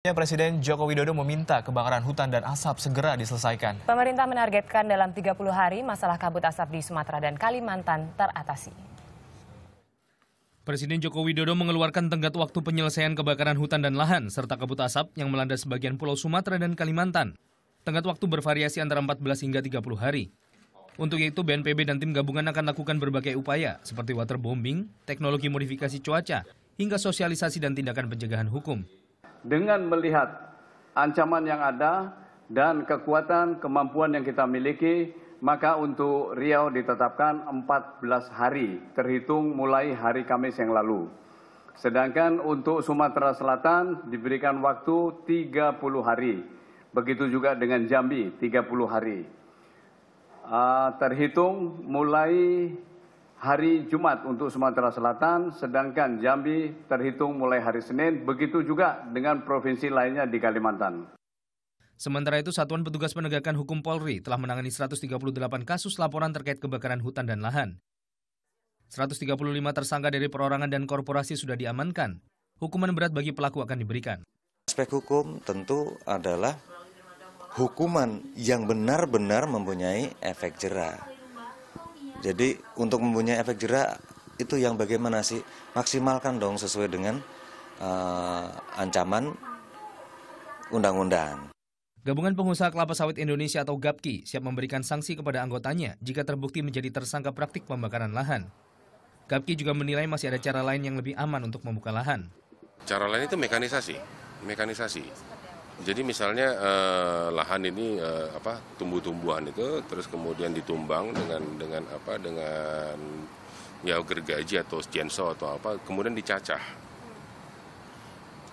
Presiden Joko Widodo meminta kebakaran hutan dan asap segera diselesaikan. Pemerintah menargetkan dalam 30 hari masalah kabut asap di Sumatera dan Kalimantan teratasi. Presiden Joko Widodo mengeluarkan tenggat waktu penyelesaian kebakaran hutan dan lahan serta kabut asap yang melanda sebagian pulau Sumatera dan Kalimantan. Tenggat waktu bervariasi antara 14 hingga 30 hari. Untuk itu BNPB dan tim gabungan akan lakukan berbagai upaya seperti waterbombing, teknologi modifikasi cuaca, hingga sosialisasi dan tindakan pencegahan hukum. Dengan melihat ancaman yang ada dan kekuatan kemampuan yang kita miliki, maka untuk Riau ditetapkan 14 hari terhitung mulai hari Kamis yang lalu. Sedangkan untuk Sumatera Selatan diberikan waktu 30 hari. Begitu juga dengan Jambi 30 hari. Terhitung mulai hari Jumat untuk Sumatera Selatan, sedangkan Jambi terhitung mulai hari Senin, begitu juga dengan provinsi lainnya di Kalimantan. Sementara itu, Satuan Petugas Penegakan Hukum Polri telah menangani 138 kasus laporan terkait kebakaran hutan dan lahan. 135 tersangka dari perorangan dan korporasi sudah diamankan. Hukuman berat bagi pelaku akan diberikan. Aspek hukum tentu adalah hukuman yang benar-benar mempunyai efek jera. Jadi untuk mempunyai efek jera itu yang bagaimana sih? Maksimalkan dong sesuai dengan ancaman undang-undang. Gabungan Pengusaha Kelapa Sawit Indonesia atau GAPKI siap memberikan sanksi kepada anggotanya jika terbukti menjadi tersangka praktik pembakaran lahan. GAPKI juga menilai masih ada cara lain yang lebih aman untuk membuka lahan. Cara lain itu mekanisasi. Jadi misalnya lahan ini tumbuh-tumbuhan itu terus kemudian ditumbang dengan ya gergaji atau genso atau apa, kemudian dicacah.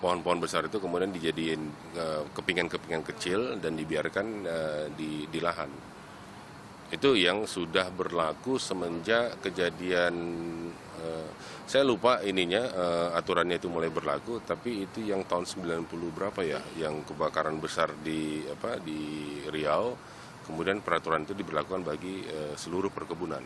Pohon-pohon besar itu kemudian dijadiin kepingan-kepingan kecil dan dibiarkan di lahan. Itu yang sudah berlaku semenjak kejadian, saya lupa aturannya itu mulai berlaku, tapi itu yang tahun 90 berapa ya, yang kebakaran besar di Riau, kemudian peraturan itu diberlakukan bagi seluruh perkebunan.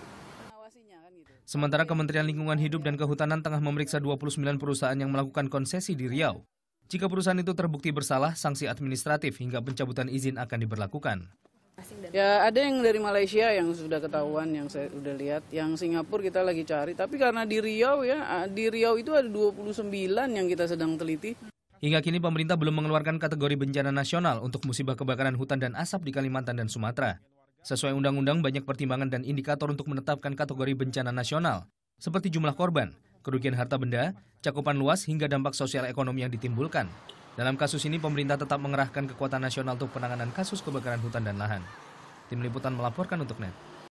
Sementara Kementerian Lingkungan Hidup dan Kehutanan tengah memeriksa 29 perusahaan yang melakukan konsesi di Riau. Jika perusahaan itu terbukti bersalah, sanksi administratif hingga pencabutan izin akan diberlakukan. Ya ada yang dari Malaysia yang sudah ketahuan, yang saya sudah lihat, yang Singapura kita lagi cari. Tapi karena di Riau itu ada 29 yang kita sedang teliti. Hingga kini pemerintah belum mengeluarkan kategori bencana nasional untuk musibah kebakaran hutan dan asap di Kalimantan dan Sumatera. Sesuai undang-undang banyak pertimbangan dan indikator untuk menetapkan kategori bencana nasional, seperti jumlah korban, kerugian harta benda, cakupan luas hingga dampak sosial ekonomi yang ditimbulkan. Dalam kasus ini, pemerintah tetap mengerahkan kekuatan nasional untuk penanganan kasus kebakaran hutan dan lahan. Tim Liputan melaporkan untuk NET.